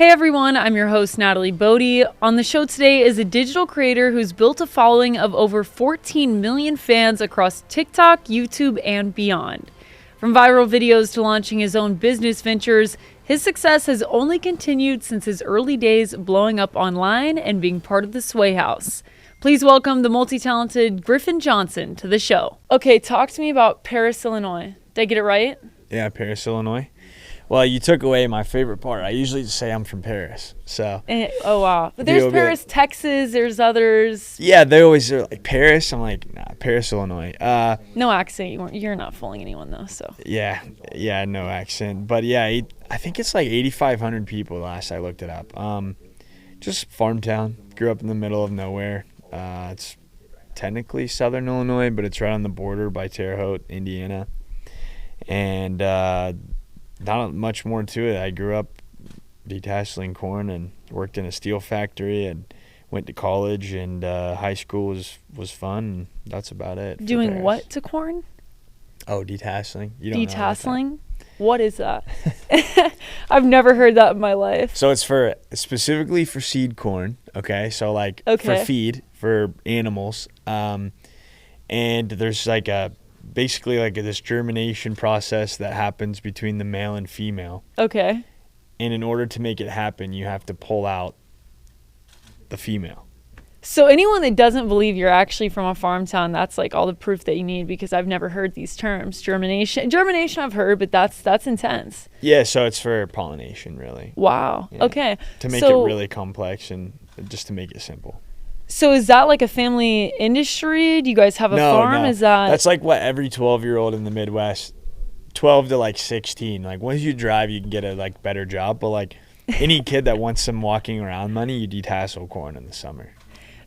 Hey everyone, I'm your host Natalie Bodie. On the show today is a digital creator who's built a following of over 14 million fans across TikTok, YouTube, and beyond. From viral videos to launching his own business ventures, his success has only continued since his early days blowing up online and being part of the Sway House. Please welcome the multi-talented Griffin Johnson to the show. Okay, talk to me about Paris, Illinois. Did I get it right? Yeah, Paris, Illinois. Well, you took away my favorite part. I usually just say I'm from Paris. So. Oh, wow. But there's Paris, Texas. There's others. Yeah, they always are like Paris. I'm like, nah, Paris, Illinois. No accent. You're not fooling anyone, though, so. Yeah, no accent. But, yeah, I think it's like 8,500 people last I looked it up. Just farm town. Grew up in the middle of nowhere. It's technically southern Illinois, but it's right on the border by Terre Haute, Indiana. And not much more to it. I grew up detasseling corn and worked in a steel factory and went to college, and high school was fun, and that's about it. Doing what to corn? Oh, detasseling. You don't Detasseling? know What is that? I've never heard that in my life. So it's specifically for seed corn, okay? So like for feed for animals. And there's like basically like this germination process that happens between the male and female. Okay. And in order to make it happen, you have to pull out the female. So anyone that doesn't believe you're actually from a farm town, that's like all the proof that you need, because I've never heard these terms. Germination I've heard, but that's intense. Yeah, so it's for pollination, really. Wow. Yeah. Okay. To make it really complex and just to make it simple. So is that like a family industry? Do you guys have a farm? No. Is that's like what every 12-year-old in the Midwest, 12 to like 16, like once you drive, you can get a like better job. But like any kid that wants some walking around money, you detassel corn in the summer.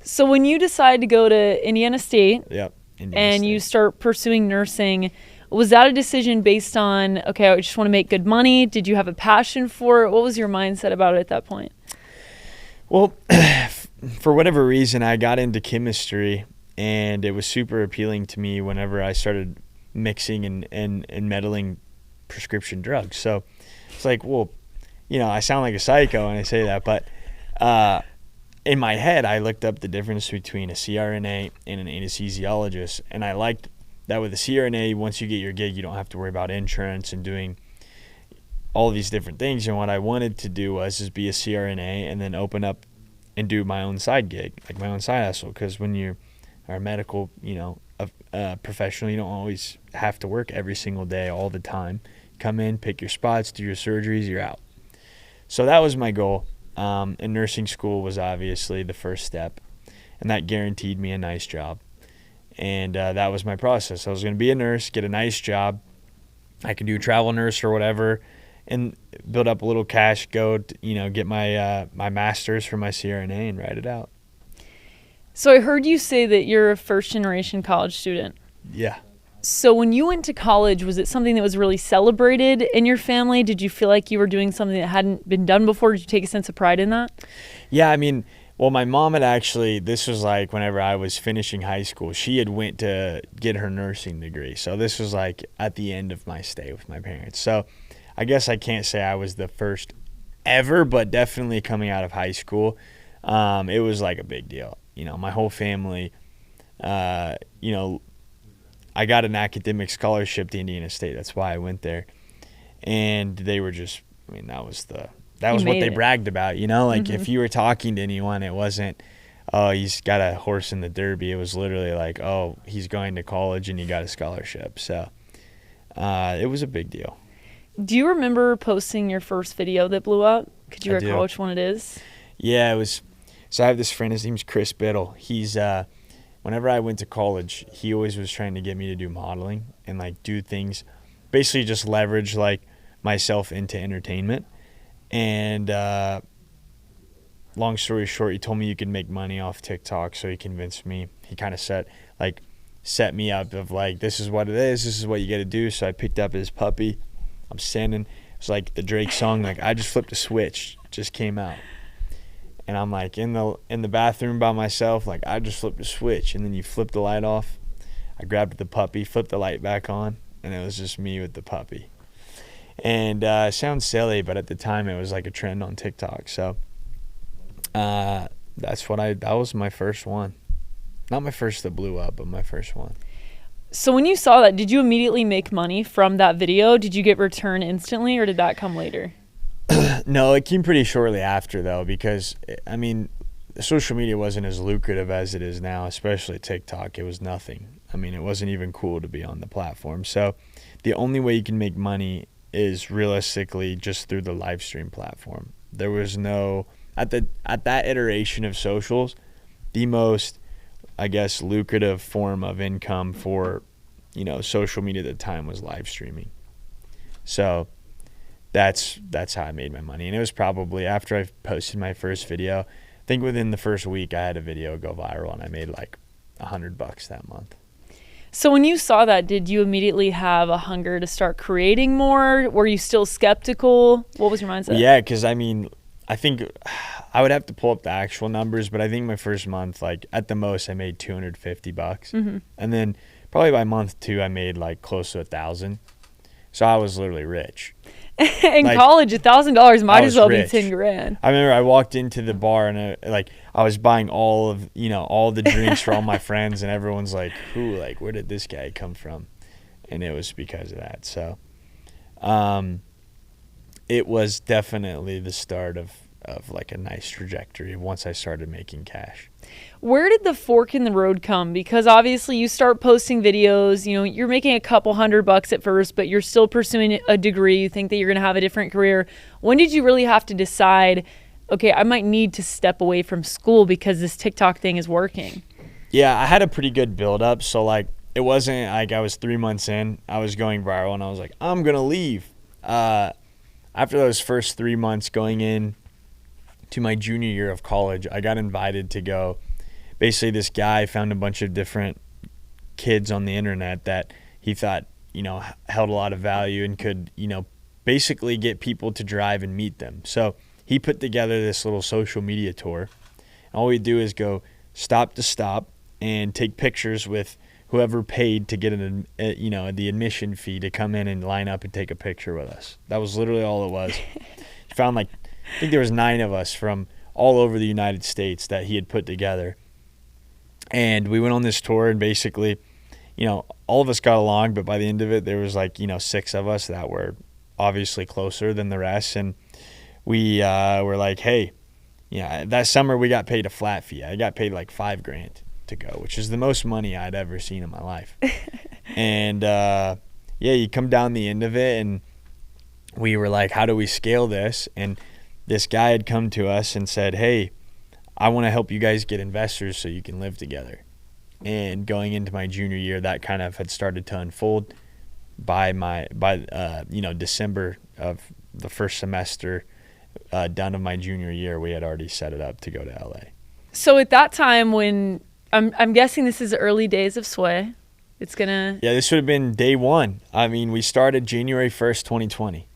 So when you decide to go to Indiana State, you start pursuing nursing, was that a decision based on, okay, I just want to make good money? Did you have a passion for it? What was your mindset about it at that point? Well, for whatever reason, I got into chemistry, and it was super appealing to me whenever I started mixing and meddling prescription drugs. So it's like, well, I sound like a psycho when I say that, but in my head, I looked up the difference between a CRNA and an anesthesiologist, and I liked that with a CRNA, once you get your gig, you don't have to worry about insurance and doing all these different things. And what I wanted to do was just be a CRNA and then open up and do my own side gig, like my own side hustle. Because when you are a medical, professional, you don't always have to work every single day all the time. Come in, pick your spots, do your surgeries, you're out. So that was my goal. And nursing school was obviously the first step, and that guaranteed me a nice job. And that was my process. I was going to be a nurse, get a nice job. I could do travel nurse or whatever, and build up a little cash, go to, get my my master's for my CRNA and write it out. So I heard you say that you're a first-generation college student. Yeah. So when you went to college, was it something that was really celebrated in your family? Did you feel like you were doing something that hadn't been done before? Did you take a sense of pride in that? Yeah, I mean, well, my mom had actually, this was like whenever I was finishing high school, she had went to get her nursing degree. So this was like at the end of my stay with my parents. So I guess I can't say I was the first ever, but definitely coming out of high school, it was like a big deal. My whole family, I got an academic scholarship to Indiana State. That's why I went there. And they were just, that was what they bragged about, like if you were talking to anyone, it wasn't, oh, he's got a horse in the Derby. It was literally like, oh, he's going to college and he got a scholarship. So it was a big deal. Do you remember posting your first video that blew up? Could you recall which one it is? Yeah, it was. So I have this friend, his name's Chris Biddle. He's, whenever I went to college, he always was trying to get me to do modeling and like do things, basically just leverage like myself into entertainment. And long story short, he told me you could make money off TikTok, so he convinced me. He kind of set me up of like, this is what it is, this is what you got to do. So I picked up his puppy. I'm standing. It's like the Drake song, like I just flipped a switch, just came out. And I'm like in the bathroom by myself, like I just flipped a switch, and then you flip the light off. I grabbed the puppy, flipped the light back on, and it was just me with the puppy. And it sounds silly, but at the time it was like a trend on TikTok. So that was my first one. Not my first that blew up, but my first one. So when you saw that, did you immediately make money from that video? Did you get return instantly, or did that come later? No, it came pretty shortly after, though, because, I mean, social media wasn't as lucrative as it is now, especially TikTok. It was nothing. I mean, it wasn't even cool to be on the platform. So the only way you can make money is realistically just through the live stream platform. There was no, at that iteration of socials, the most, I guess, lucrative form of income for, social media at the time was live streaming. So that's how I made my money. And it was probably after I posted my first video, I think within the first week I had a video go viral and I made like $100 that month. So when you saw that, did you immediately have a hunger to start creating more? Were you still skeptical? What was your mindset? Yeah, because I mean, I think I would have to pull up the actual numbers, but I think my first month, like at the most, I made $250. Mm-hmm. And then probably by month 2, I made like close to $1,000. So I was literally rich. In college, $1,000 might as well be 10 grand. I remember I walked into the bar and I was buying all the drinks for all my friends, and everyone's like, where did this guy come from? And it was because of that. So it was definitely the start of like a nice trajectory once I started making cash. Where did the fork in the road come? Because obviously you start posting videos, you're making a couple $100 at first, but you're still pursuing a degree. You think that you're going to have a different career. When did you really have to decide, okay, I might need to step away from school because this TikTok thing is working? Yeah, I had a pretty good build up. So like, it wasn't like I was 3 months in, I was going viral and I was like, I'm going to leave. After those first 3 months going in to my junior year of college, I got invited to go. Basically, this guy found a bunch of different kids on the internet that he thought, held a lot of value and could, basically get people to drive and meet them. So he put together this little social media tour. All we do is go stop to stop and take pictures with whoever paid to get the admission fee to come in and line up and take a picture with us. That was literally all it was. He found I think there was 9 of us from all over the United States that he had put together. And we went on this tour and basically, all of us got along, but by the end of it, there was 6 of us that were obviously closer than the rest. And we were like, hey, that summer we got paid a flat fee. I got paid like $5,000 to go, which is the most money I'd ever seen in my life. And you come down the end of it and we were like, how do we scale this? And this guy had come to us and said, hey, I want to help you guys get investors so you can live together. And going into my junior year, that kind of had started to unfold. By December of the first semester done of my junior year, we had already set it up to go to LA. So at that time, when I'm guessing this is the early days of Sway, this would have been day one. I mean, we started January 1st, 2020.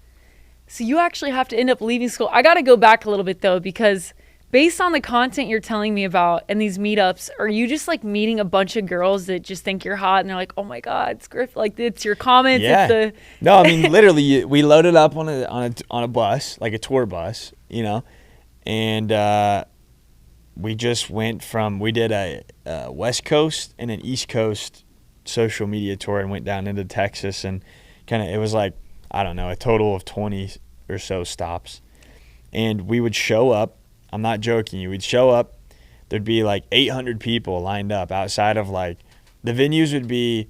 So you actually have to end up leaving school. I got to go back a little bit though, because based on the content you're telling me about and these meetups, are you just like meeting a bunch of girls that just think you're hot and they're like, oh my God, it's Griff, like it's your comments? Yeah. No, I mean, literally we loaded up on a bus, like a tour bus, and we just we did a West Coast and an East Coast social media tour and went down into Texas, and it was like, I don't know, a total of 20 or so stops. And we would show up. I'm not joking you. We'd show up. There'd be like 800 people lined up outside of the venues would be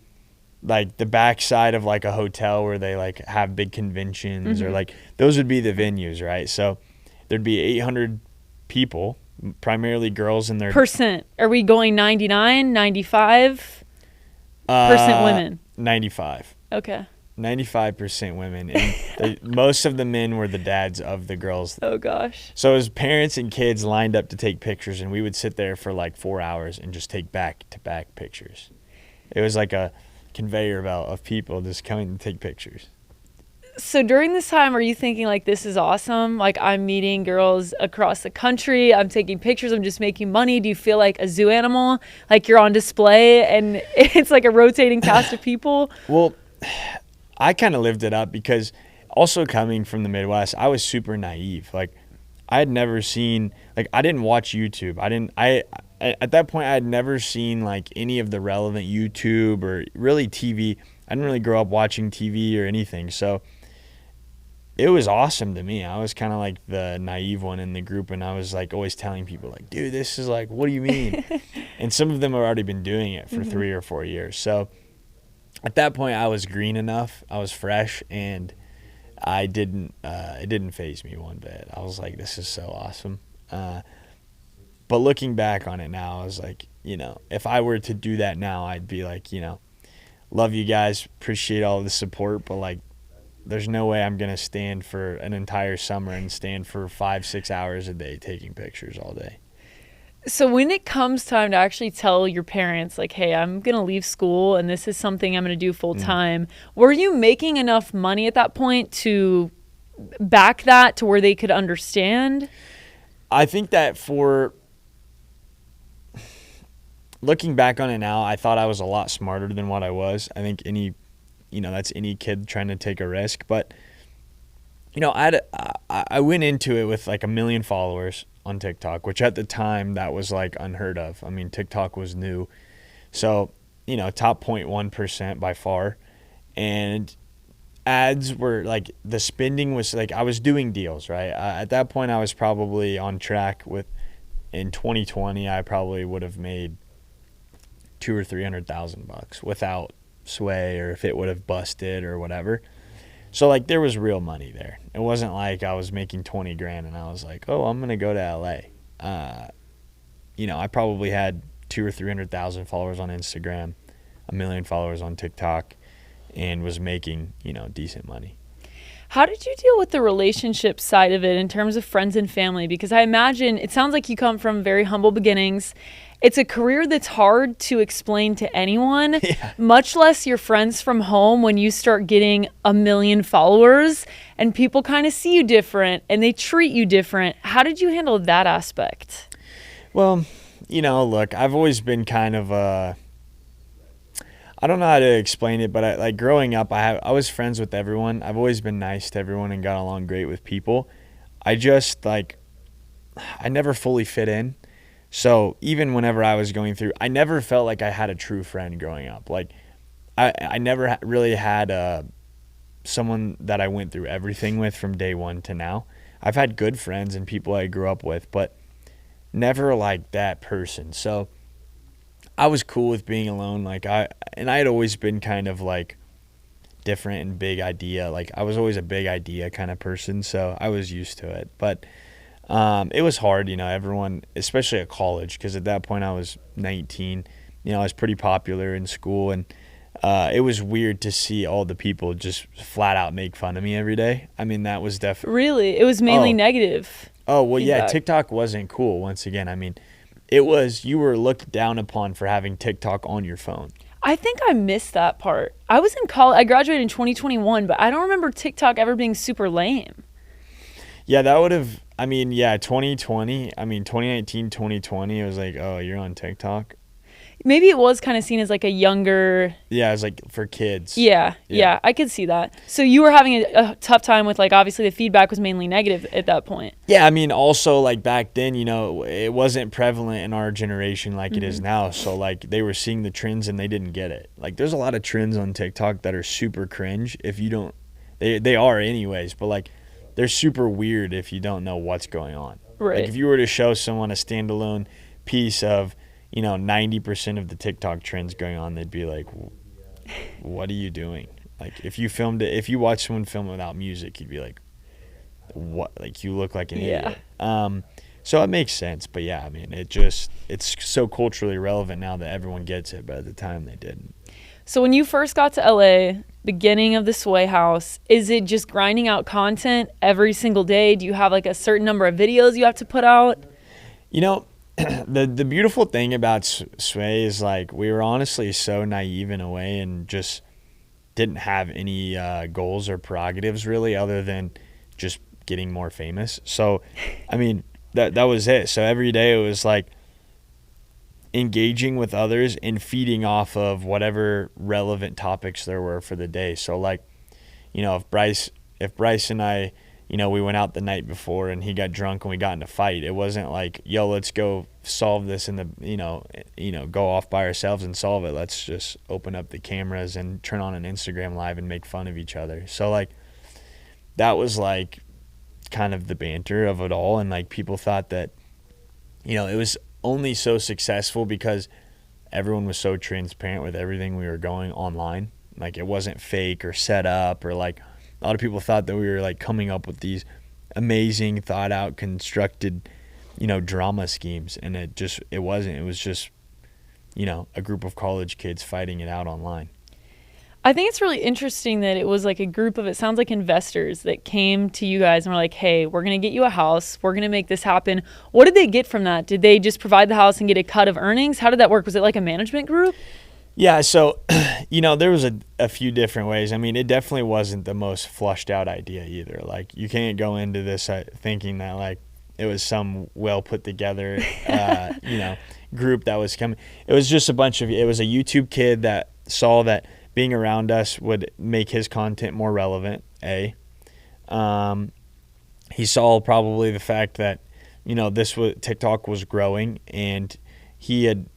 like the backside of like a hotel where they like have big conventions, or like those would be the venues, right? So there'd be 800 people, primarily girls in their percent. Are we going 99, 95 percent women? 95. Okay. 95% women, and most of the men were the dads of the girls. Oh gosh. So as parents and kids lined up to take pictures, and we would sit there for like 4 hours and just take back-to-back pictures. It was like a conveyor belt of people just coming to take pictures. So during this time, are you thinking like, this is awesome? Like, I'm meeting girls across the country. I'm taking pictures. I'm just making money. Do you feel like a zoo animal? Like you're on display and it's like a rotating cast of people? Well, I kind of lived it up because also coming from the Midwest, I was super naive. Like, I had never seen, like, I didn't watch YouTube. At that point, I had never seen like any of the relevant YouTube or really TV. I didn't really grow up watching TV or anything. So it was awesome to me. I was kind of like the naive one in the group, and I was like always telling people like, dude, this is like, what do you mean? And some of them have already been doing it for 3 or 4 years. So at that point, I was green enough. I was fresh, and it didn't faze me one bit. I was like, this is so awesome. But looking back on it now, I was like, if I were to do that now, I'd be like, love you guys, appreciate all the support, but like, there's no way I'm going to stand for an entire summer and stand for 5-6 hours a day taking pictures all day. So when it comes time to actually tell your parents, like, hey, I'm going to leave school and this is something I'm going to do full time, were you making enough money at that point to back that to where they could understand? I think that looking back on it now, I thought I was a lot smarter than what I was. I think that's any kid trying to take a risk. But, I went into it with like 1 million followers on TikTok, which at the time that was like unheard of. I mean, TikTok was new. So, top 0.1% by far. And ads were like, the spending was like, I was doing deals, right? At that point, I was probably on track in 2020, I probably would have made $200,000 or $300,000 without Sway, or if it would have busted or whatever. So like, there was real money there. It wasn't like I was making 20 grand and I was like, oh, I'm going to go to LA. I probably had 200,000 or 300,000 followers on Instagram, 1 million followers on TikTok, and was making, decent money. How did you deal with the relationship side of it in terms of friends and family? Because I imagine it sounds like you come from very humble beginnings. It's a career that's hard to explain to anyone, much less your friends from home, when you start getting 1 million followers and people kind of see you different and they treat you different. How did you handle that aspect? Well, look, I've always been kind of I don't know how to explain it, but like growing up, I was friends with everyone. I've always been nice to everyone and got along great with people. I just I never fully fit in. So even whenever I was going through, I never felt like I had a true friend growing up. Like I never really had someone that I went through everything with from day one to now. I've had good friends and people I grew up with, but never like that person. So I was cool with being alone. I had always been kind of like different and big idea. Like I was always a big idea kind of person. So I was used to it, but it was hard, everyone, especially at college, because at that point I was 19, I was pretty popular in school, and it was weird to see all the people just flat out make fun of me every day. I mean, that was definitely... Really? It was mainly negative. Oh, well, feedback. Yeah, TikTok wasn't cool, once again. I mean, you were looked down upon for having TikTok on your phone. I think I missed that part. I was in college. I graduated in 2021, but I don't remember TikTok ever being super lame. Yeah, that would have... 2020, 2019, 2020, it was like, oh, you're on TikTok? Maybe it was kind of seen as like a younger... Yeah, it was like for kids. Yeah, I could see that. So you were having a tough time with, like, obviously the feedback was mainly negative at that point. Yeah, also, like, back then, it wasn't prevalent in our generation like it is now. So, like, they were seeing the trends and they didn't get it. Like, there's a lot of trends on TikTok that are super cringe if you don't... They are anyways, but, like, they're super weird if you don't know what's going on. Right. Like if you were to show someone a standalone piece of, 90% of the TikTok trends going on, they'd be like, what are you doing? Like if you watch someone film without music, you'd be like, what? Like you look like an idiot. So it makes sense. But yeah, it's so culturally relevant now that everyone gets it, but at the time they didn't. So when you first got to LA, beginning of the Sway House, is it just grinding out content every single day? Do you have like a certain number of videos you have to put out? The beautiful thing about Sway is like we were honestly so naive in a way and just didn't have any goals or prerogatives really other than just getting more famous. So, that was it. So every day it was like engaging with others and feeding off of whatever relevant topics there were for the day. So like, if Bryce if Bryce and I, we went out the night before and he got drunk and we got in a fight, it wasn't like, yo, let's go solve this in the, go off by ourselves and solve it. Let's just open up the cameras and turn on an Instagram live and make fun of each other. So like that was like kind of the banter of it all. And like people thought that, it was only so successful because everyone was so transparent with everything we were going online. Like it wasn't fake or set up, or like a lot of people thought that we were like coming up with these amazing, thought out, constructed, drama schemes. And it wasn't. It was just, a group of college kids fighting it out online. I think it's really interesting that it was like a group of, it sounds like investors that came to you guys and were like, hey, we're going to get you a house. We're going to make this happen. What did they get from that? Did they just provide the house and get a cut of earnings? How did that work? Was it like a management group? Yeah, so, there was a few different ways. I mean, it definitely wasn't the most flushed out idea either. Like, you can't go into this thinking that, like, it was some well put together, group that was coming. It was just it was a YouTube kid that saw that being around us would make his content more relevant, A. He saw probably the fact that, TikTok was growing, and he had,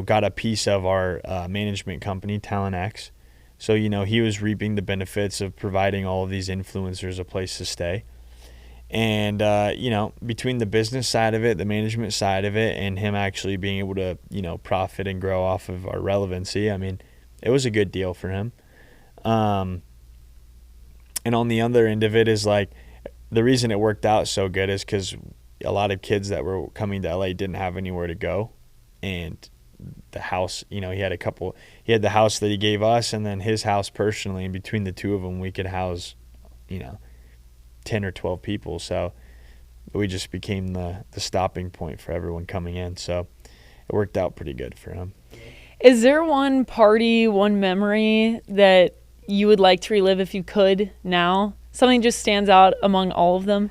got a piece of our management company, Talent X. So, he was reaping the benefits of providing all of these influencers a place to stay. And, between the business side of it, the management side of it, and him actually being able to, profit and grow off of our relevancy, I mean, it was a good deal for him. And on the other end of it is like, the reason it worked out so good is because a lot of kids that were coming to LA didn't have anywhere to go. And the house, he had the house that he gave us, and then his house personally, and between the two of them, we could house, 10 or 12 people. So we just became the stopping point for everyone coming in. So it worked out pretty good for him. Is there one party, one memory that you would like to relive if you could now? Something just stands out among all of them?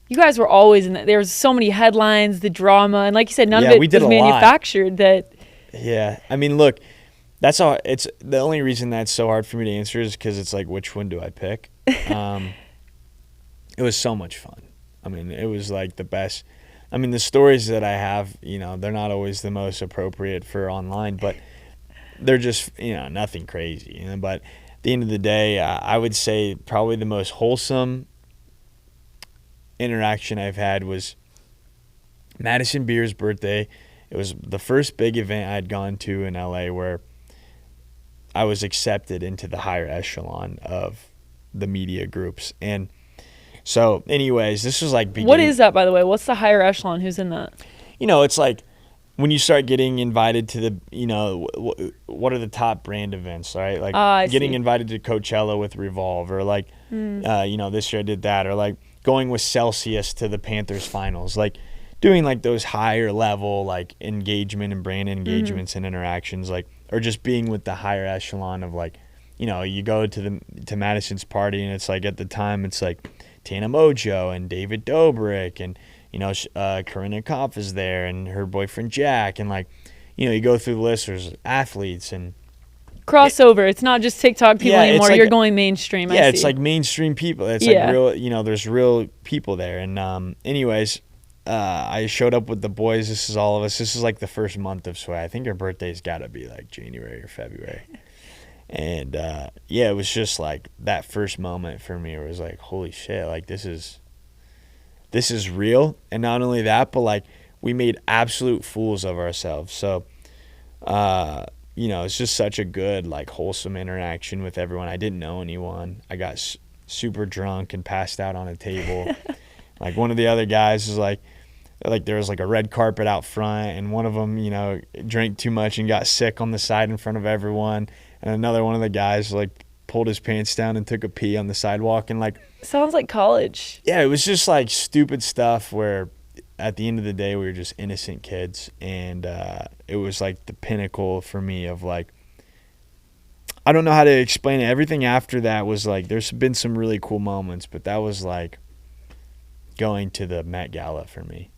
You guys were always in that. There was so many headlines, the drama, and like you said, none of it was manufactured. Yeah. I mean, look, that's all. It's the only reason that's so hard for me to answer is because it's like, which one do I pick? It was so much fun. I mean, it was like the best. I mean, the stories that I have, they're not always the most appropriate for online, but they're just, nothing crazy. But at the end of the day, I would say probably the most wholesome interaction I've had was Madison Beer's birthday. It was the first big event I'd gone to in LA where I was accepted into the higher echelon of the media groups. And so anyways, this was like beginning. What is that, by the way? What's the higher echelon? Who's in that? It's like when you start getting invited to the, what are the top brand events, right? Like getting invited to Coachella with Revolve, or like, this year I did that, or like going with Celsius to the Panthers finals, like doing like those higher level, like engagement and brand engagements and interactions, like, or just being with the higher echelon of like, you go to Madison's party, and it's like, at the time it's like Tana Mojo and David Dobrik, and Corinna Kopf is there, and her boyfriend Jack, and like, you go through the list, there's athletes and crossover. It's not just TikTok people anymore. Like, you're going mainstream. Yeah, it's like mainstream people. It's like real, there's real people there. And anyways, I showed up with the boys. This is all of us. This is like the first month of Sway. I think her birthday's got to be like January or February. And it was just like that first moment for me where it was like, holy shit, like this is real. And not only that, but like we made absolute fools of ourselves. So, it's just such a good, like, wholesome interaction with everyone. I didn't know anyone. I got super drunk and passed out on a table. Like, one of the other guys was like there was like a red carpet out front, and one of them, drank too much and got sick on the side in front of everyone. And another one of the guys like pulled his pants down and took a pee on the sidewalk. And like, sounds like college. Yeah, it was just like stupid stuff where at the end of the day we were just innocent kids, and it was like the pinnacle for me of like, I don't know how to explain it. Everything after that was like, there's been some really cool moments, but that was like going to the Met Gala for me.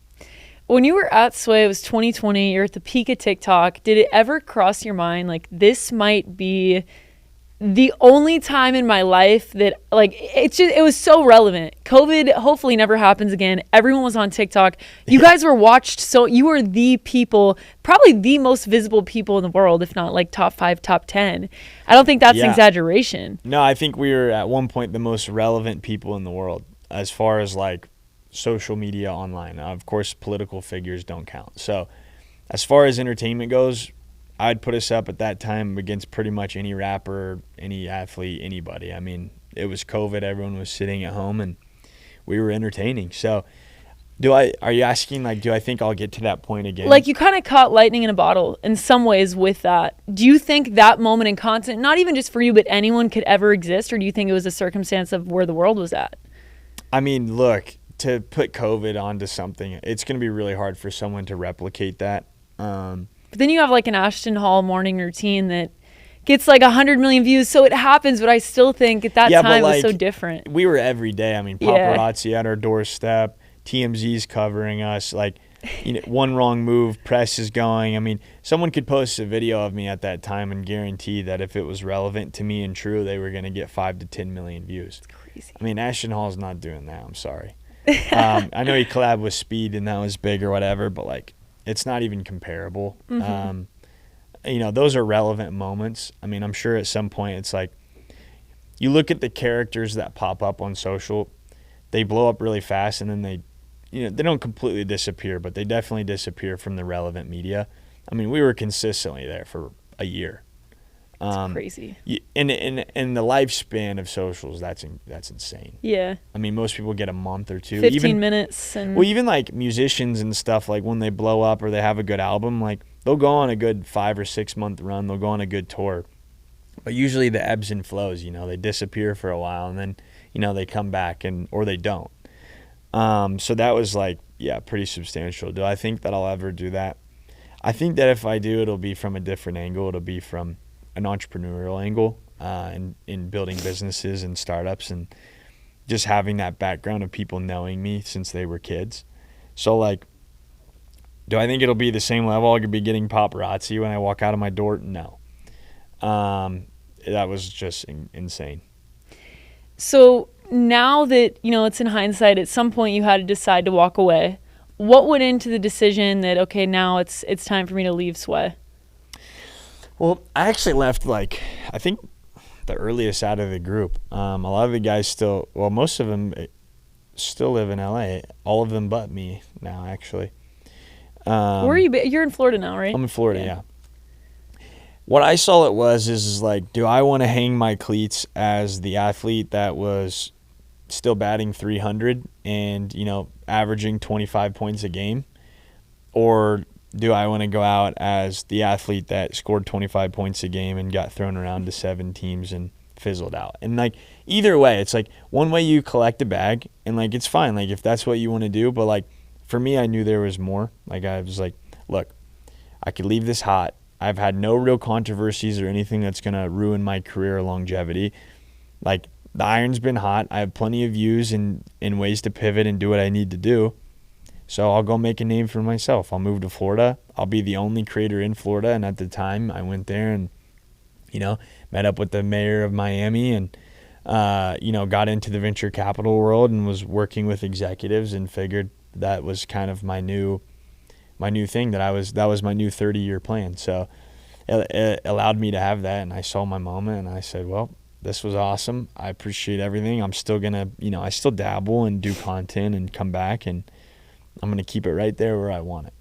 When you were at Sway, it was 2020, you're at the peak of TikTok. Did it ever cross your mind, like, this might be the only time in my life that like it was so relevant. COVID hopefully never happens again. Everyone was on TikTok. You guys were watched, so you were the people, probably the most visible people in the world, if not like top 5, top 10. I don't think that's an exaggeration. No, I think we were at one point the most relevant people in the world as far as like social media online. Of course, political figures don't count. So as far as entertainment goes, I'd put us up at that time against pretty much any rapper, any athlete, anybody. I mean, it was COVID. Everyone was sitting at home, and we were entertaining. So, are you asking, like, do I think I'll get to that point again? Like, you kind of caught lightning in a bottle in some ways with that. Do you think that moment in content, not even just for you, but anyone could ever exist, or do you think it was a circumstance of where the world was at? I mean, look, to put COVID onto something, it's going to be really hard for someone to replicate that. But then you have like an Ashton Hall morning routine that gets like 100 million views. So it happens, but I still think at that time it was so different. We were every day. I mean, paparazzi at our doorstep, TMZ's covering us. Like, one wrong move, press is going. I mean, someone could post a video of me at that time and guarantee that if it was relevant to me and true, they were going to get 5 to 10 million views. It's crazy. I mean, Ashton Hall's not doing that. I'm sorry. I know he collabed with Speed and that was big or whatever, but like, it's not even comparable. Mm-hmm. Those are relevant moments. I mean, I'm sure at some point it's like you look at the characters that pop up on social, they blow up really fast and then they don't completely disappear, but they definitely disappear from the relevant media. I mean, we were consistently there for a year. It's crazy. In the lifespan of socials, that's insane. Yeah. I mean, most people get a month or two. 15 minutes. Even like musicians and stuff, like when they blow up or they have a good album, like they'll go on a good 5 or 6 month run. They'll go on a good tour. But usually the ebbs and flows, they disappear for a while and then, they come back or they don't. So that was like, pretty substantial. Do I think that I'll ever do that? I think that if I do, it'll be from a different angle. It'll be from an entrepreneurial angle in building businesses and startups and just having that background of people knowing me since they were kids. So like, do I think it'll be the same level? I could be getting paparazzi when I walk out of my door? No. That was just insane. So now that, it's in hindsight, at some point you had to decide to walk away. What went into the decision that, okay, now it's time for me to leave Sway? Well, I actually left, like, I think the earliest out of the group. A lot of the guys most of them still live in LA. All of them but me now, actually. Where are you? You're in Florida now, right? I'm in Florida, yeah. What I saw it is like, do I want to hang my cleats as the athlete that was still batting 300 and, averaging 25 points a game? Or do I want to go out as the athlete that scored 25 points a game and got thrown around to 7 teams and fizzled out? And like, either way, it's like one way you collect a bag and like, it's fine. Like if that's what you want to do, but like for me, I knew there was more. Like I was like, look, I could leave this hot. I've had no real controversies or anything that's going to ruin my career or longevity. Like the iron's been hot. I have plenty of views and ways to pivot and do what I need to do. So I'll go make a name for myself. I'll move to Florida. I'll be the only creator in Florida. And at the time, I went there and, met up with the mayor of Miami and, got into the venture capital world and was working with executives and figured that was kind of my new thing. That was my new 30-year plan. So it allowed me to have that. And I saw my moment and I said, well, this was awesome. I appreciate everything. I'm still going to, I still dabble and do content and come back and I'm going to keep it right there where I want it.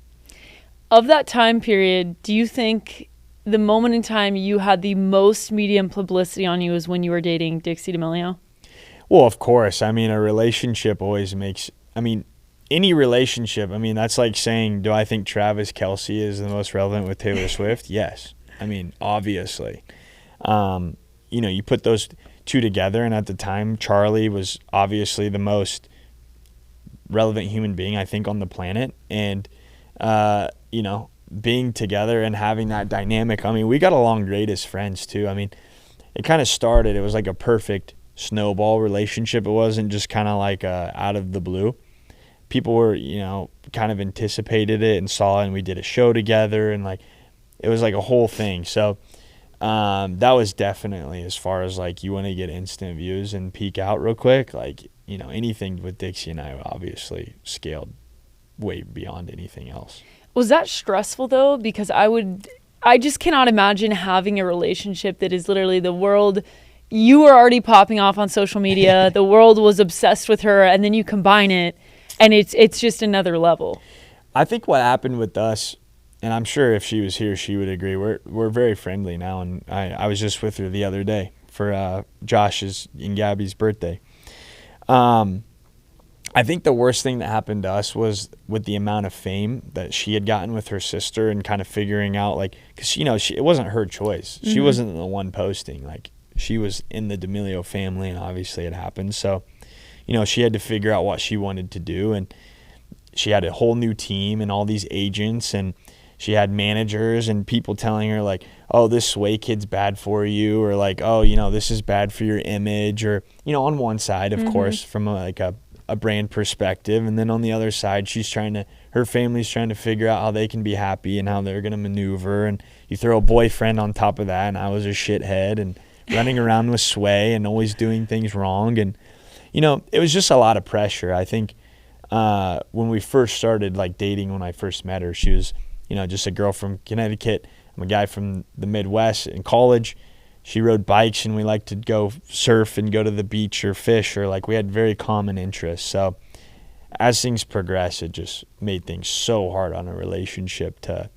Of that time period, do you think the moment in time you had the most media and publicity on you was when you were dating Dixie D'Amelio? Well, of course. I mean, a relationship always makes, any relationship, that's like saying, do I think Travis Kelce is the most relevant with Taylor Swift? Yes. Obviously. You put those two together, and at the time, Charlie was obviously the most relevant human being, I think, on the planet. And, being together and having that dynamic, we got along great as friends, too. It kind of started, it was like a perfect snowball relationship. It wasn't just kind of like out of the blue. People were, kind of anticipated it and saw it, and we did a show together, and like it was like a whole thing. So That was definitely as far as like you want to get instant views and peak out real quick. Like, you know, anything with Dixie and I obviously scaled way beyond anything else. Was that stressful though? Because I just cannot imagine having a relationship that is literally the world. You were already popping off on social media. The world was obsessed with her, and then you combine it, and it's just another level. I think what happened with us, and I'm sure if she was here, she would agree. We're very friendly now, and I was just with her the other day for Josh's and Gabby's birthday. I think the worst thing that happened to us was with the amount of fame that she had gotten with her sister and kind of figuring out, like, because, you know, it wasn't her choice. She wasn't the one posting. Like, she was in the D'Amelio family, and obviously it happened. So, you know, she had to figure out what she wanted to do, and she had a whole new team and all these agents, and she had managers and people telling her, like, oh, this Sway kid's bad for you, or like, oh, you know, this is bad for your image, or, you know, on one side, of course, from a brand perspective, and then on the other side, her family's trying to figure out how they can be happy and how they're going to maneuver, and you throw a boyfriend on top of that, and I was a shithead and running around with Sway and always doing things wrong, and, you know, it was just a lot of pressure. I think when we first started, like, dating, when I first met her, she was, you know, just a girl from Connecticut. I'm a guy from the Midwest. In college, she rode bikes, and we liked to go surf and go to the beach or fish, or like we had very common interests. So as things progress, it just made things so hard on a relationship to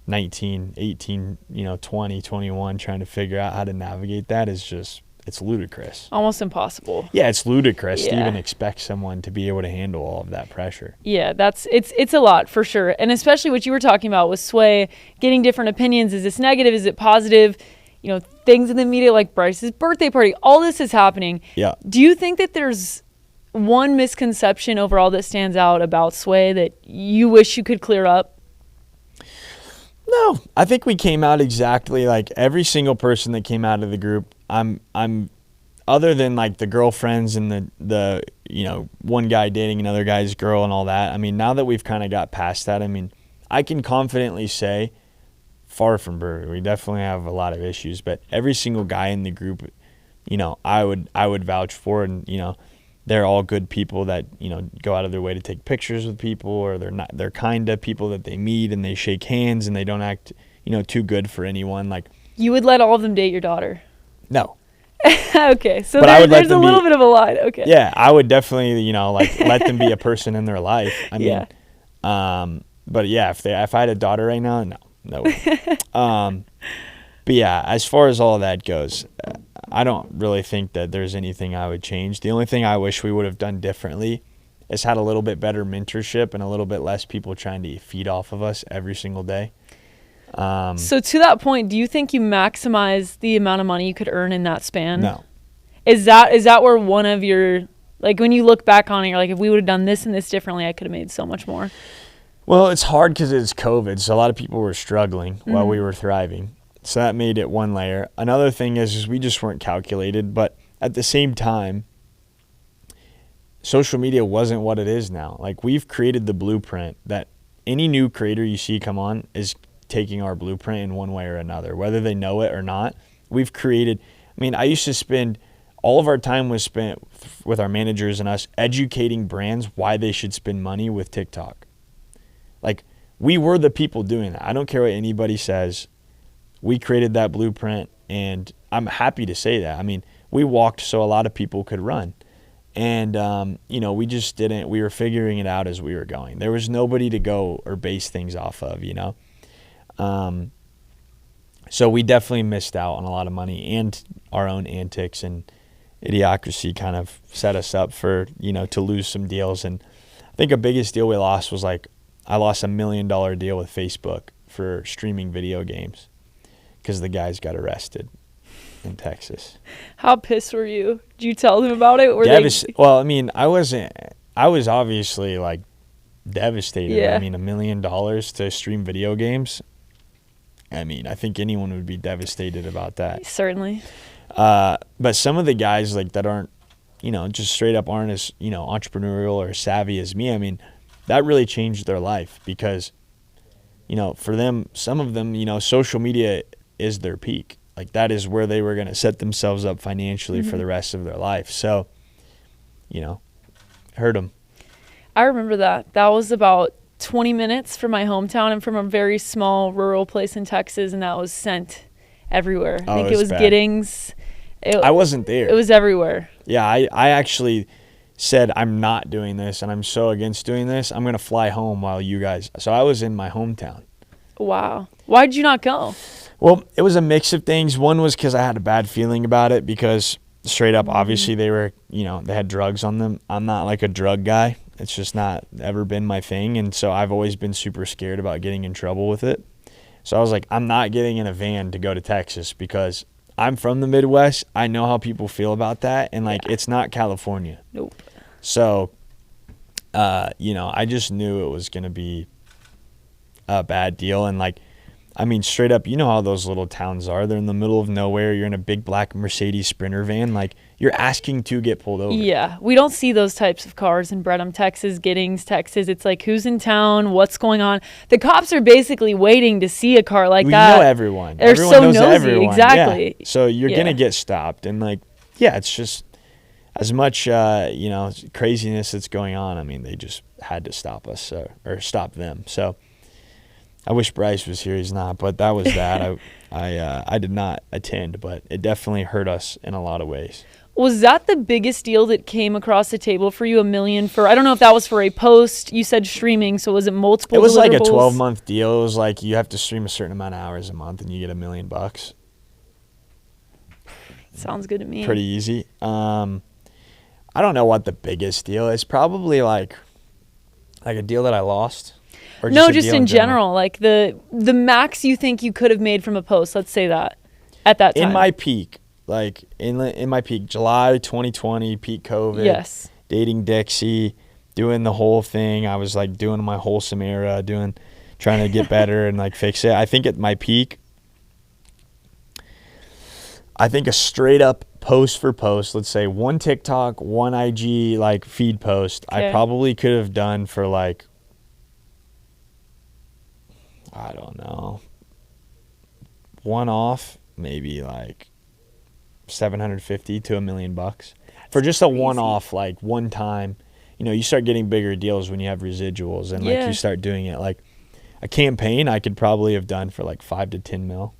19, 18, you know, 20, 21, trying to figure out how to navigate that is just, it's ludicrous. Almost impossible. Yeah, it's ludicrous to even expect someone to be able to handle all of that pressure. Yeah, it's a lot for sure. And especially what you were talking about with Sway, getting different opinions. Is this negative? Is it positive? You know, things in the media like Bryce's birthday party, all this is happening. Yeah. Do you think that there's one misconception overall that stands out about Sway that you wish you could clear up? No, I think we came out exactly like every single person that came out of the group. I'm other than like the girlfriends and the you know, one guy dating another guy's girl and all that. I mean, now that we've kind of got past that, I mean, I can confidently say, far from perfect, we definitely have a lot of issues, but every single guy in the group, you know, I would vouch for, and, you know, they're all good people that, you know, go out of their way to take pictures with people, or they're kind of people that they meet and they shake hands and they don't act, you know, too good for anyone. Like, you would let all of them date your daughter? No. Okay, so there's a little bit of a line. Okay. Yeah, I would definitely, you know, like let them be a person in their life. I mean, but yeah, if I had a daughter right now, no way. But yeah, as far as all of that goes, I don't really think that there's anything I would change. The only thing I wish we would have done differently is had a little bit better mentorship and a little bit less people trying to feed off of us every single day. So to that point, do you think you maximize the amount of money you could earn in that span? No. Is that where one of your, like, when you look back on it, you're like, if we would have done this and this differently, I could have made so much more? Well, it's hard because it's COVID, so a lot of people were struggling while we were thriving. So that made it one layer. Another thing is we just weren't calculated, but at the same time, social media wasn't what it is now. Like, we've created the blueprint that any new creator you see come on is taking our blueprint in one way or another, whether they know it or not. We've created, I mean, I used to spend, all of our time was spent with our managers and us educating brands why they should spend money with TikTok. Like, we were the people doing that. I don't care what anybody says. We created that blueprint, and I'm happy to say that. I mean, we walked so a lot of people could run. And, you know, we just didn't. We were figuring it out as we were going. There was nobody to go or base things off of, you know. So we definitely missed out on a lot of money, and our own antics and idiocracy kind of set us up for, you know, to lose some deals. And I think the biggest deal we lost was, like, I lost $1 million deal with Facebook for streaming video games because the guys got arrested in Texas. How pissed were you? Did you tell them about it? Well, I mean, I was obviously, like, devastated. Yeah. I mean, $1 million to stream video games. I mean, I think anyone would be devastated about that. Certainly. But some of the guys, like, that aren't, you know, just straight up aren't as, you know, entrepreneurial or savvy as me, I mean, that really changed their life because, you know, for them, some of them, you know, social media is their peak. Like that is where they were going to set themselves up financially for the rest of their life. So, hurt them. I remember that. That was about 20 minutes from my hometown and from a very small rural place in Texas, and that was sent everywhere. I think it was bad. Giddings. I wasn't there. It was everywhere. Yeah, I actually said, I'm not doing this, and I'm so against doing this. I'm going to fly home while you guys. So I was in my hometown. Wow. Why did you not go? Well, it was a mix of things. One was because I had a bad feeling about it because straight up, obviously, they were, they had drugs on them. I'm not like a drug guy. It's just not ever been my thing. And so I've always been super scared about getting in trouble with it. So I was like, I'm not getting in a van to go to Texas because I'm from the Midwest. I know how people feel about that. And it's not California. Nope. So, I just knew it was going to be a bad deal. And straight up, how those little towns are. They're in the middle of nowhere. You're in a big black Mercedes Sprinter van. You're asking to get pulled over. Yeah. We don't see those types of cars in Brenham, Texas, Giddings, Texas. It's like, who's in town? What's going on? The cops are basically waiting to see a car like that. You know everyone. They're everyone so knows nosy. everyone. Exactly. Yeah. So you're going to get stopped. And it's just as much, craziness that's going on. They just had to stop us or stop them. So I wish Bryce was here. He's not, but that was that. I did not attend, but it definitely hurt us in a lot of ways. Was that the biggest deal that came across the table for you? $1 million for, I don't know if that was for a post. You said streaming, so was it multiple? It was like a 12-month deal. It was like you have to stream a certain amount of hours a month, and you get $1 million. Sounds good to me. Pretty easy. I don't know what the biggest deal is. Probably like a deal that I lost. Or just in general. Like the max you think you could have made from a post. Let's say that at that time. In my peak, in my peak, July 2020, peak COVID. Yes. Dating Dixie, doing the whole thing. I was doing my wholesome era, trying to get better and fix it. I think at my peak, I think a straight up post for post, let's say one TikTok, one IG feed post, okay. I probably could have done for I don't know, one off, maybe $750 to $1 million for just a one-off, one time. You start getting bigger deals when you have residuals and you start doing it. A campaign I could probably have done for $5 to $10 mil.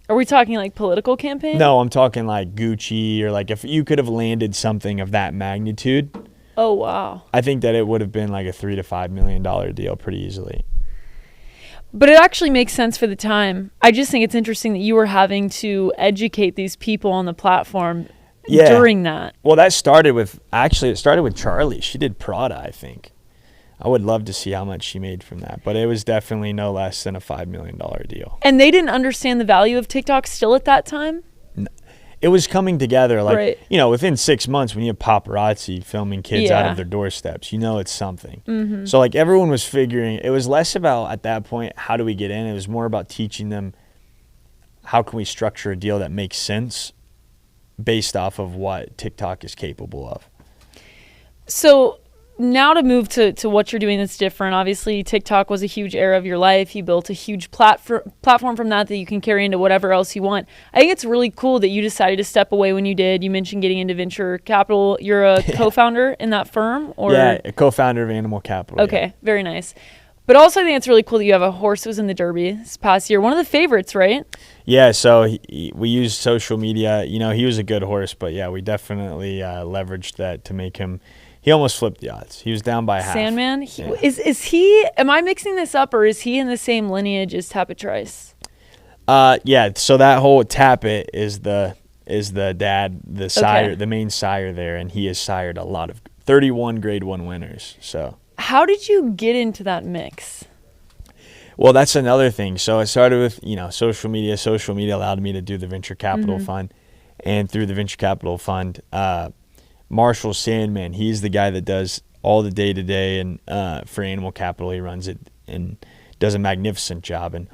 Are we talking political campaign? No, I'm talking Gucci or if you could have landed something of that magnitude. Oh, wow. I think that it would have been a $3 to $5 million deal pretty easily. But it actually makes sense for the time. I just think it's interesting that you were having to educate these people on the platform during that. Well, it started with Charlie. She did Prada, I think. I would love to see how much she made from that. But it was definitely no less than a $5 million deal. And they didn't understand the value of TikTok still at that time? No. It was coming together. Right. Within 6 months when you have paparazzi filming kids out of their doorsteps, it's something. Mm-hmm. So everyone was figuring, it was less about at that point, how do we get in? It was more about teaching them how can we structure a deal that makes sense based off of what TikTok is capable of. So now to move to what you're doing that's different. Obviously, TikTok was a huge era of your life. You built a huge platform from that you can carry into whatever else you want. I think it's really cool that you decided to step away when you did. You mentioned getting into venture capital. You're a co-founder in that firm? Or? Yeah, a co-founder of Animal Capital. Okay, very nice. But also I think it's really cool that you have a horse that was in the Derby this past year. One of the favorites, right? Yeah, so we used social media. He was a good horse, but yeah, we definitely leveraged that to make him... He almost flipped the odds. He was down by half. Sandman? Is he... Am I mixing this up, or is he in the same lineage as Tapit Trice? Yeah, so that whole Tapit is the dad, the sire, the main sire there, and he has sired a lot of 31 Grade 1 winners. So how did you get into that mix? Well, that's another thing. So I started with, social media. Social media allowed me to do the venture capital fund, and through the venture capital fund, Marshall Sandman, he's the guy that does all the day-to-day and for Animal Capital. He runs it and does a magnificent job. And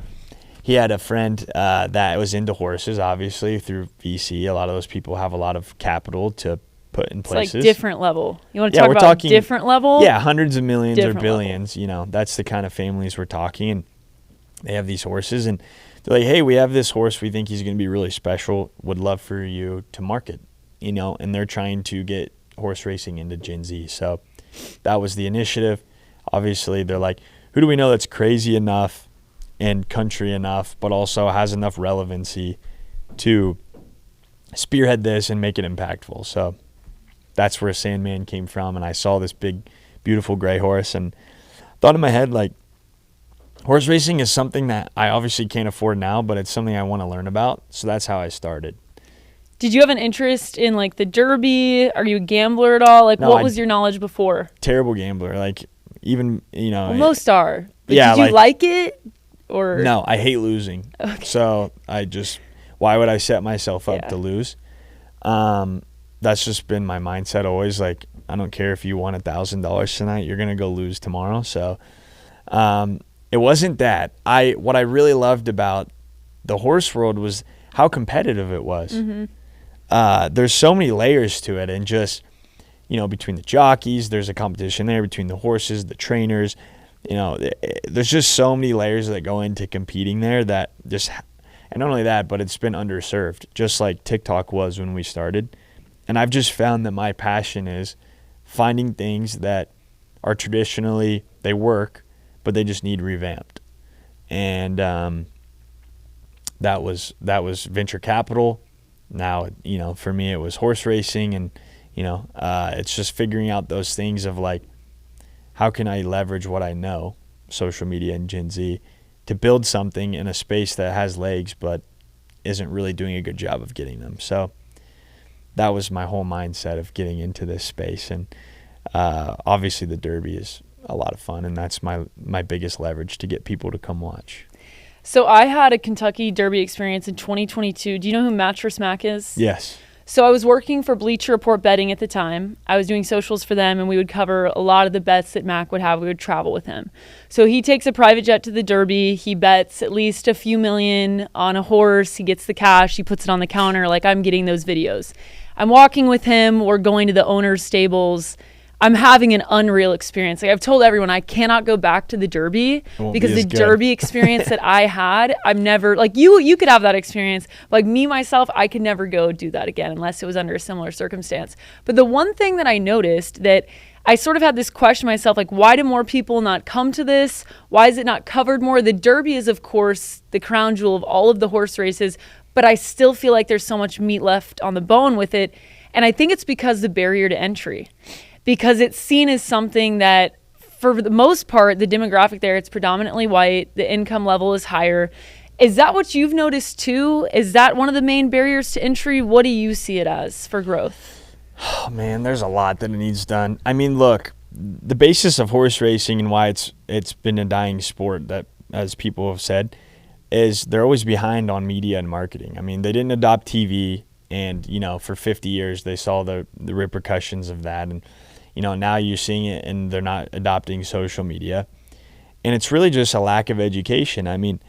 he had a friend that was into horses, obviously, through VC. A lot of those people have a lot of capital to put in places. It's different level. You want to talk about different level? Yeah, hundreds of millions different or billions. Level. That's the kind of families we're talking. And they have these horses. And they're like, hey, we have this horse. We think he's going to be really special. Would love for you to market, and they're trying to get horse racing into Gen Z. So that was the initiative. Obviously, they're like, who do we know that's crazy enough and country enough, but also has enough relevancy to spearhead this and make it impactful? So that's where Sandman came from. And I saw this big, beautiful gray horse and thought in my head, like, horse racing is something that I obviously can't afford now, but it's something I want to learn about. So that's how I started. Did you have an interest in like the Derby? Are you a gambler at all? Like, no, what was your knowledge before? Terrible gambler. Like, even, well, most are. But yeah. Did you like it? Or no, I hate losing. Okay. So why would I set myself up to lose? That's just been my mindset always. Like, I don't care if you won $1,000 tonight, you're going to go lose tomorrow. So, it wasn't that. What I really loved about the horse world was how competitive it was. Mm-hmm. There's so many layers to it, and just, between the jockeys, there's a competition there between the horses, the trainers, there's just so many layers that go into competing there that just, and not only that, but it's been underserved, just like TikTok was when we started. And I've just found that my passion is finding things that are traditionally, they work, but they just need revamped. And that was venture capital. Now, for me, it was horse racing, and it's just figuring out those things of like, how can I leverage what I know, social media and Gen Z, to build something in a space that has legs but isn't really doing a good job of getting them. So that was my whole mindset of getting into this space. And obviously the Derby is a lot of fun, and that's my biggest leverage to get people to come watch. So I had a Kentucky Derby experience in 2022. Do you know who Mattress Mac is? Yes. So I was working for Bleacher Report Betting at the time. I was doing socials for them, and we would cover a lot of the bets that Mac would have. We would travel with him. So he takes a private jet to the Derby. He bets at least a few million on a horse. He gets the cash. He puts it on the counter. Like, I'm getting those videos. I'm walking with him. We're going to the owner's stables. I'm having an unreal experience. Like, I've told everyone I cannot go back to the Derby because the Derby experience that I had, I'm never, like, you could have that experience. Like me, myself, I could never go do that again unless it was under a similar circumstance. But the one thing that I noticed that I sort of had this question myself, like, why do more people not come to this? Why is it not covered more? The Derby is, of course, the crown jewel of all of the horse races, but I still feel like there's so much meat left on the bone with it. And I think it's because the barrier to entry. Because it's seen as something that, for the most part, the demographic there, it's predominantly white, the income level is higher. Is that what you've noticed too? Is that one of the main barriers to entry? What do you see it as for growth? Oh man, there's a lot that needs done. I mean, look, the basis of horse racing and why it's been a dying sport, that, as people have said, is they're always behind on media and marketing. I mean, they didn't adopt TV, and for 50 years they saw the repercussions of that, and now you're seeing it, and they're not adopting social media. And it's really just a lack of education. I mean,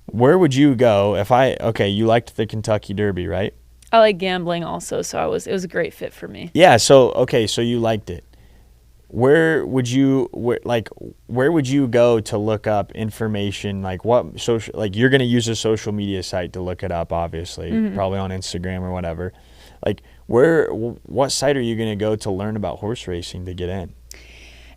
where would you go if you liked the Kentucky Derby, right? I like gambling also, so it was a great fit for me. Yeah, so you liked it. Where would you go to look up information? Like, what social, like, you're going to use a social media site to look it up, obviously, probably on Instagram or whatever. Like, what site are you going to go to learn about horse racing to get in?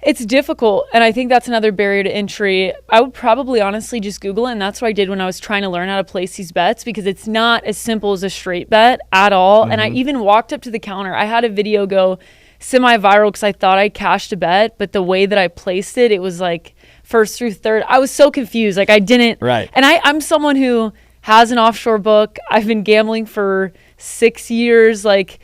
It's difficult, and I think that's another barrier to entry. I would probably honestly just Google it, and that's what I did when I was trying to learn how to place these bets, because it's not as simple as a straight bet at all. Mm-hmm. And I even walked up to the counter. I had a video go semi-viral because I thought I cashed a bet, but the way that I placed it, it was like first through third. I was so confused. Like, I didn't. Right. And I'm someone who has an offshore book. I've been gambling for 6 years. Like,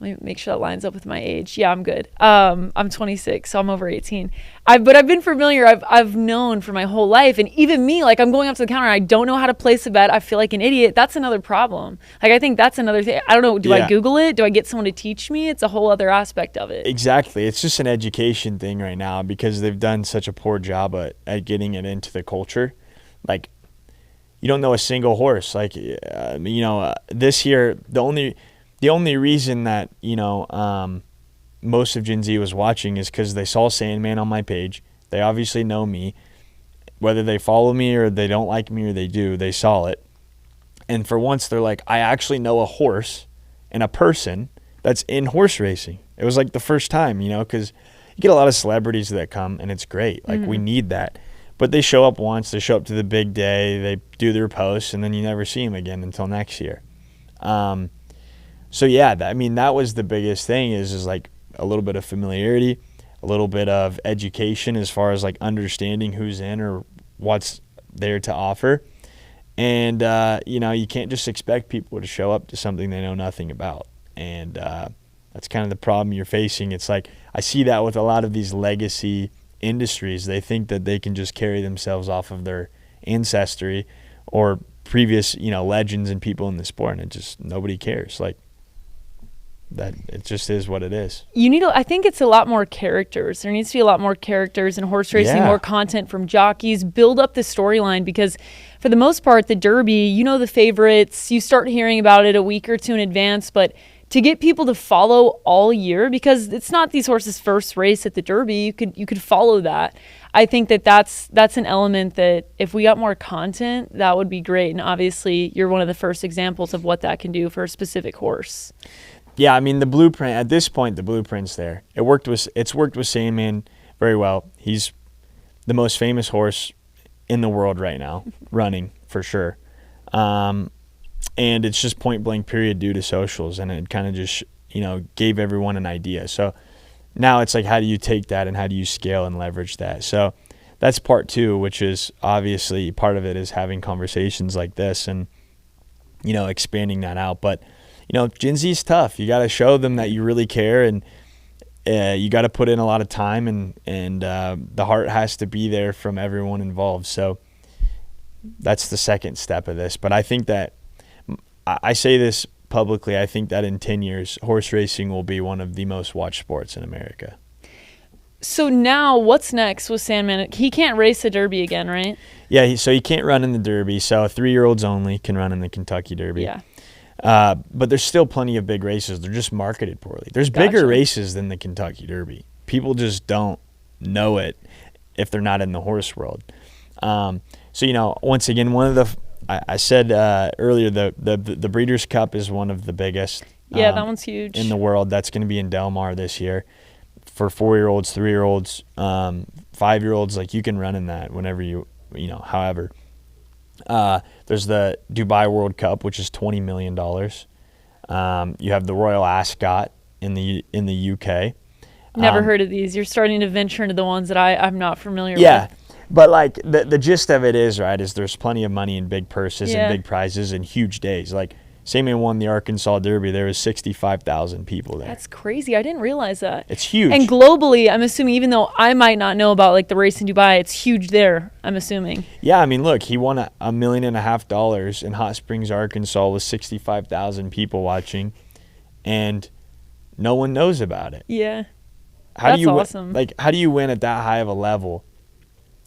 let me make sure that lines up with my age. Yeah, I'm good. I'm 26, so I'm over 18. But I've been familiar. I've known for my whole life. And even me, like, I'm going up to the counter and I don't know how to place a bet. I feel like an idiot. That's another problem. Like, I think that's another thing. I don't know. Do I Google it? Do I get someone to teach me? It's a whole other aspect of it. Exactly. It's just an education thing right now because they've done such a poor job at getting it into the culture. Like, you don't know a single horse. Like, this year, the only reason that, most of Gen Z was watching is because they saw Sandman on my page. They obviously know me. Whether they follow me or they don't like me or they do, they saw it. And for once, they're like, I actually know a horse and a person that's in horse racing. It was like the first time, because you get a lot of celebrities that come, and it's great. Like, we need that. But they show up once, they show up to the big day, they do their posts, and then you never see them again until next year. So, yeah, that was the biggest thing is like a little bit of familiarity, a little bit of education as far as like understanding who's in or what's there to offer. And, you can't just expect people to show up to something they know nothing about. And that's kind of the problem you're facing. It's like I see that with a lot of these legacy industries. They think that they can just carry themselves off of their ancestry or previous, legends and people in the sport. And it just, nobody cares. Like, that it just is what it is. I think it's a lot more characters. There needs to be a lot more characters in horse racing, more content from jockeys, build up the storyline, because for the most part, the Derby, the favorites, you start hearing about it a week or two in advance, but to get people to follow all year, because it's not these horses' first race at the Derby, you could follow that. I think that's an element that if we got more content, that would be great. And obviously, you're one of the first examples of what that can do for a specific horse. Yeah, the blueprint, at this point, the blueprint's there. It's worked with Sandman very well. He's the most famous horse in the world right now, running, for sure. And it's just point blank period due to socials, and it kind of just, gave everyone an idea. So now it's like, how do you take that and how do you scale and leverage that? So that's part two, which is obviously part of it is having conversations like this and, expanding that out. But Gen Z's tough. You got to show them that you really care, and you got to put in a lot of time, and the heart has to be there from everyone involved. So that's the second step of this. But I think that I say this publicly. I think that in 10 years, horse racing will be one of the most watched sports in America. So now what's next with Sandman? He can't race the Derby again, right? Yeah, so he can't run in the Derby. So 3-year-olds only can run in the Kentucky Derby. Yeah. But there's still plenty of big races. They're just marketed poorly. There's bigger races than the Kentucky Derby. People just don't know it if they're not in the horse world. So, once again, one of the I said earlier, the Breeders' Cup is one of the biggest. Yeah, that one's huge. In the world. That's going to be in Del Mar this year. For 4-year-olds, 3-year-olds, 5-year-olds, like you can run in that whenever however. There's the Dubai World Cup, which is $20 million. You have the Royal Ascot in the UK. Never heard of these. You're starting to venture into the ones that I'm not familiar with. Yeah, but like the gist of it is there's plenty of money and big purses and big prizes and huge days. Like Sandman won the Arkansas Derby. There was 65,000 people there. That's crazy. I didn't realize that. It's huge. And globally, I'm assuming, even though I might not know about like the race in Dubai, it's huge there, I'm assuming. Yeah, look, he won $1.5 million in Hot Springs, Arkansas with 65,000 people watching, and no one knows about it. Yeah. That's awesome. How do you win at that high of a level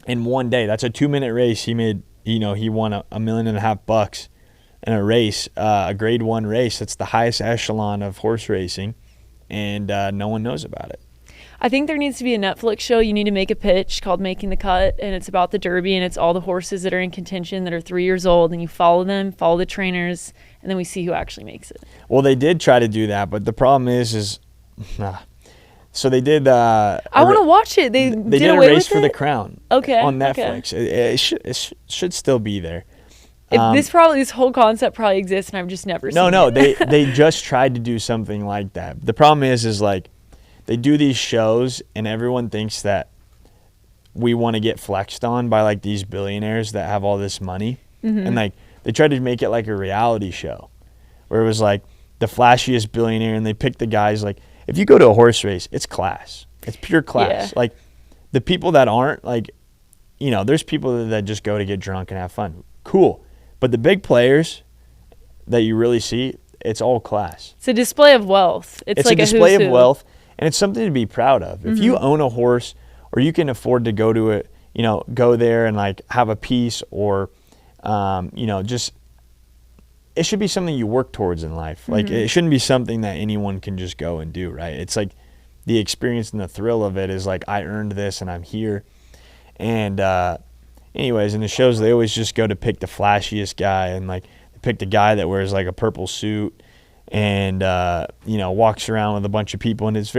in one day? That's a 2-minute race. He made, he won $1.5 million in a race, a grade 1 race. That's the highest echelon of horse racing, and no one knows about it. I think there needs to be a Netflix show. You need to make a pitch called Making the Cut, and it's about the Derby, and it's all the horses that are in contention that are 3 years old, and you follow them, follow the trainers, and then we see who actually makes it. Well, they did try to do that, but the problem is so they did. I want to watch it. They did a race for the crown. Okay. On Netflix, it should still be there. This whole concept probably exists, and I've just never seen it. No, they just tried to do something like that. The problem is like they do these shows, and everyone thinks that we want to get flexed on by like these billionaires that have all this money, and like they tried to make it like a reality show, where it was like the flashiest billionaire, and they pick the guys like. If you go to a horse race, it's class. It's pure class. Yeah. Like the people that aren't like, there's people that just go to get drunk and have fun. Cool. But the big players that you really see, it's all class. It's a display of wealth. It's like a display of wealth, and it's something to be proud of. If you own a horse, or you can afford to go to it, go there and like have a piece, or, just. It should be something you work towards in life. Like it shouldn't be something that anyone can just go and do, right? It's like the experience and the thrill of it is like, I earned this and I'm here. And anyways, in the shows, they always just go to pick the flashiest guy, and like picked a guy that wears like a purple suit and walks around with a bunch of people, and it's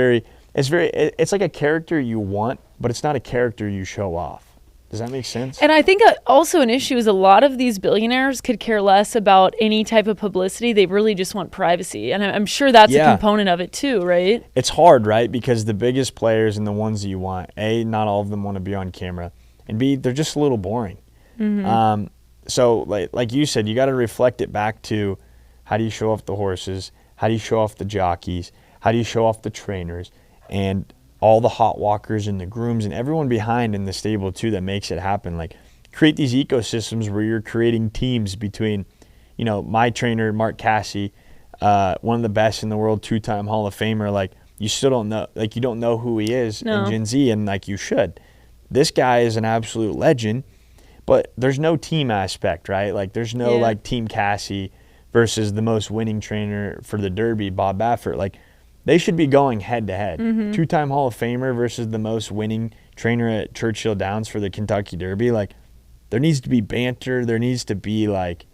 like a character you want, but it's not a character you show off. Does that make sense? And I think also an issue is a lot of these billionaires could care less about any type of publicity. They really just want privacy. And I'm sure that's a component of it too, right? It's hard, right? Because the biggest players and the ones that you want, A, not all of them want to be on camera, and B, they're just a little boring. Mm-hmm. So like you said, you got to reflect it back to how do you show off the horses? How do you show off the jockeys? How do you show off the trainers? And all the hot walkers and the grooms and everyone behind in the stable too that makes it happen. Like, create these ecosystems where you're creating teams between, my trainer, Mark Cassie, one of the best in the world, 2-time Hall of Famer. Like, you still don't know, like, you don't know who he is in Gen Z, and like you should. This guy is an absolute legend, but there's no team aspect, right? Like, there's no like Team Cassie versus the most winning trainer for the Derby, Bob Baffert. Like, they should be going head to head. 2-time Hall of Famer versus the most winning trainer at Churchill Downs for the Kentucky Derby. Like, there needs to be banter. There needs to be like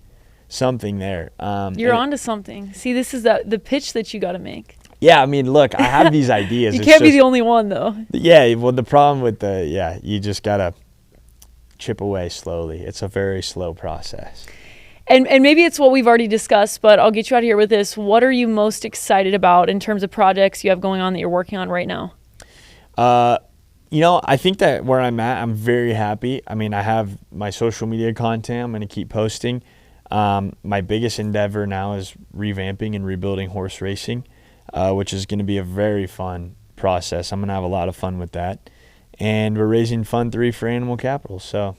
something there. You're onto something. See, this is the pitch that you got to make. Yeah, I mean, look, I have these ideas. You can't be the only one, though. Yeah, well, the problem with you just got to chip away slowly. It's a very slow process. And maybe it's what we've already discussed, but I'll get you out of here with this. What are you most excited about in terms of projects you have going on that you're working on right now? I think that where I'm at, I'm very happy. I mean, I have my social media content I'm going to keep posting. My biggest endeavor now is revamping and rebuilding horse racing, which is going to be a very fun process. I'm going to have a lot of fun with that. And we're raising Fund 3 for Animal Capital, so